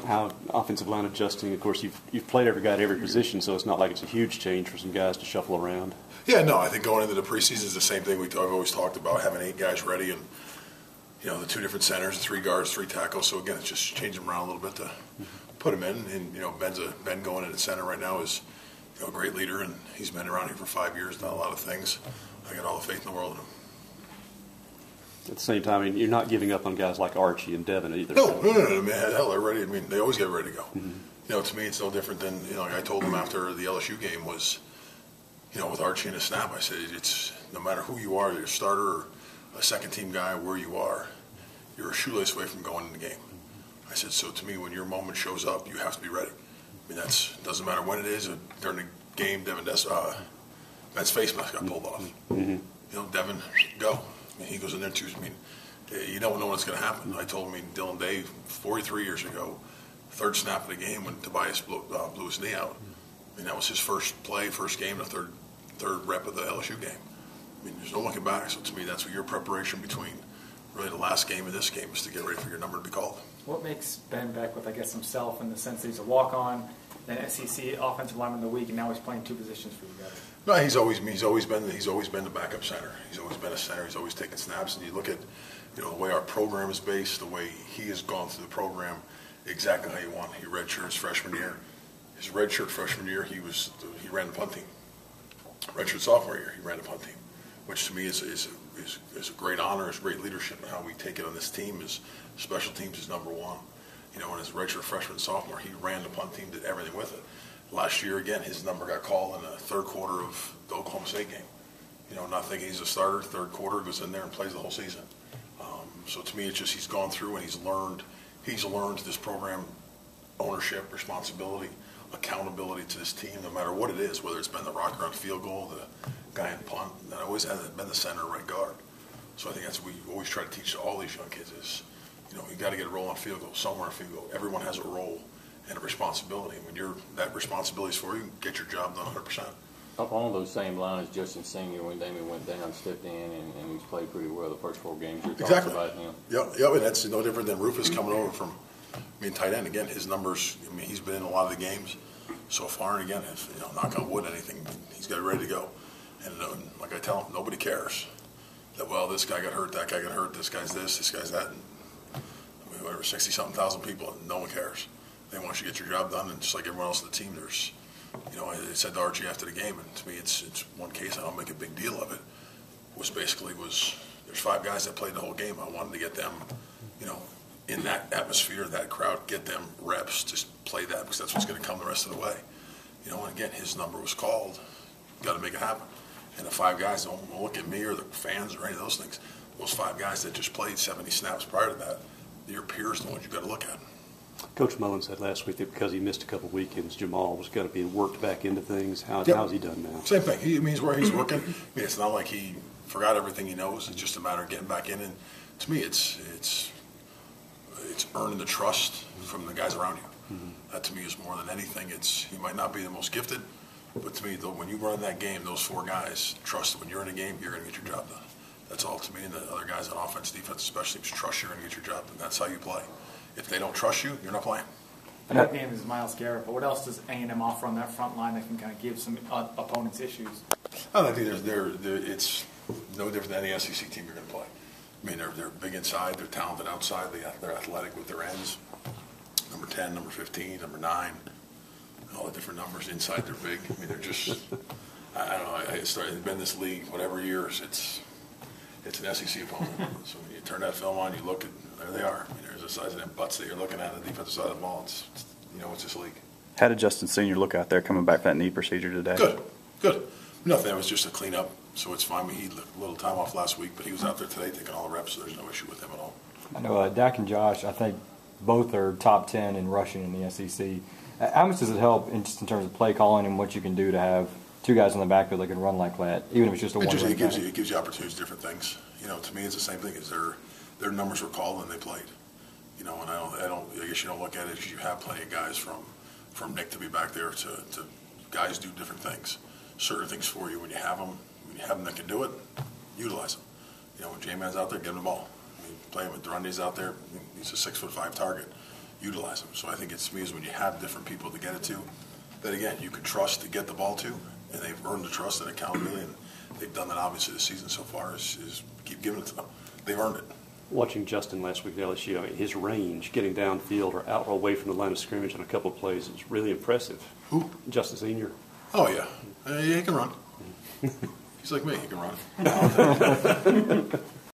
how offensive line adjusting. Of course, you've played every guy at every position, so it's not like it's a huge change for some guys to shuffle around. Yeah, no, I think going into the preseason is the same thing I've always talked about, having 8 guys ready and, the 2 different centers, 3 guards, 3 tackles. So, again, it's just changing them around a little bit to put them in. And, Ben going in at center right now is, a great leader, and he's been around here for 5 years, done a lot of things. I got all the faith in the world in him. At the same time, you're not giving up on guys like Archie and Devin either. No, man, hell, they're ready. They always get ready to go. Mm-hmm. To me, it's no different than, like I told them after the LSU game was, with Archie and a snap, I said, it's no matter who you are, you're a starter or a second-team guy, where you are, you're a shoelace away from going in the game. I said, so to me, when your moment shows up, you have to be ready. Doesn't matter when it is. During the game, Ben's face mask got pulled off. Mm-hmm. Devin, go. He goes in there too. You don't know what's going to happen. I told him, Dylan Day, 43 years ago, 3rd snap of the game when Tobias blew his knee out. That was his first play, first game, the third rep of the LSU game. There's no looking back. So to me, that's what your preparation between really the last game and this game is to get ready for your number to be called. What makes Ben Beck with, himself in the sense that he's a walk-on, then SEC Offensive Lineman of the Week, and now he's playing 2 positions for you guys? No, he's always been the backup center. He's always been a center. He's always taken snaps. And you look at, the way our program is based, the way he has gone through the program, exactly how you want. He redshirted his freshman year. His redshirt freshman year, he ran the punt team. Redshirt sophomore year, he ran the punt team, which to me is a great honor, is great leadership, and how we take it on this team is special teams is number one. In his redshirt freshman sophomore, he ran the punt team, did everything with it. Last year, again, his number got called in the 3rd quarter of the Oklahoma State game. Not thinking he's a starter, 3rd quarter, goes in there and plays the whole season. So to me, it's just he's gone through and he's learned this program ownership, responsibility, accountability to this team, no matter what it is, whether it's been the rocker on field goal, the guy in punt, that always hasn't been the center or right guard. So I think that's what we always try to teach all these young kids is, you got to get a role on field goal, somewhere on field goal. Everyone has a role and a responsibility. When that responsibility is for you, get your job done 100%. Up on those same lines, Justin Senior, when Damon went down, stepped in, and he's played pretty well the first 4 games. You're talking about him. Yep, and that's no different than Rufus coming over from tight end. Again, his numbers, he's been in a lot of the games so far, and again, if, knock on wood, anything, he's got it ready to go. And like I tell him, nobody cares that, well, this guy got hurt, that guy got hurt, this guy's that. And, whatever, 60-something thousand people, and no one cares. They want you to get your job done, and just like everyone else on the team, there's, I said to Archie after the game, and to me, it's one case I don't make a big deal of it. Was there's 5 guys that played the whole game. I wanted to get them, in that atmosphere, that crowd, get them reps, just play that because that's what's going to come the rest of the way. And again, his number was called. Got to make it happen. And the 5 guys, don't look at me or the fans or any of those things. Those 5 guys that just played 70 snaps prior to that, your peers are the ones you've got to look at. Coach Mullen said last week that because he missed a couple weekends, Jamal was going to be worked back into things. How's he done now? Same thing. He's where he's working. It's not like he forgot everything he knows. It's just a matter of getting back in. And to me, it's earning the trust from the guys around you. Mm-hmm. That to me is more than anything. He might not be the most gifted, but to me, though, when you run that game, those 4 guys trust when you're in a game, you're going to get your job done. That's all to me. And the other guys on offense, defense, especially, trust you're going to get your job done. That's how you play. If they don't trust you, you're not playing. That name is Myles Garrett, but what else does A&M offer on that front line that can kind of give some opponents issues? I think it's no different than any SEC team you're going to play. They're big inside, they're talented outside, they're athletic with their ends. Number 10, number 15, number 9, all the different numbers inside. They're big. They're just. I don't know. I've been in this league whatever years. It's an SEC opponent. So when you turn that film on, you look at there they are. There's the size of them butts that you're looking at on the defensive side of the ball. It's this league. How did Justin Senior look out there coming back from that knee procedure today? Good. Nothing. That was just a cleanup, so it's fine. He had a little time off last week, but he was out there today taking all the reps, so there's no issue with him at all. I know Dak and Josh, I think both are top 10 in rushing in the SEC. How much does it help in terms of play calling and what you can do to have 2 guys in the backfield that can run like that, even if it's just a one-run it gives you opportunities, different things. To me, it's the same thing as their numbers were called and they played. And I guess you don't look at it because you have plenty of guys from Nick to be back there to guys do different things, certain things for you when you have them that can do it, utilize them. When J-Man's out there, give him the ball. Play him with Durundi's out there. He's a 6'5" target. utilize them. So I think it's when you have different people to get it to, that again, you can trust to get the ball to, and they've earned the trust and accountability, and they've done that obviously this season so far is keep giving it to them. They've earned it. Watching Justin last week at LSU, I mean, his range getting downfield or out or away from the line of scrimmage on a couple of plays is really impressive. Who? Justin Senior. Oh, yeah. He can run. He's like me. He can run.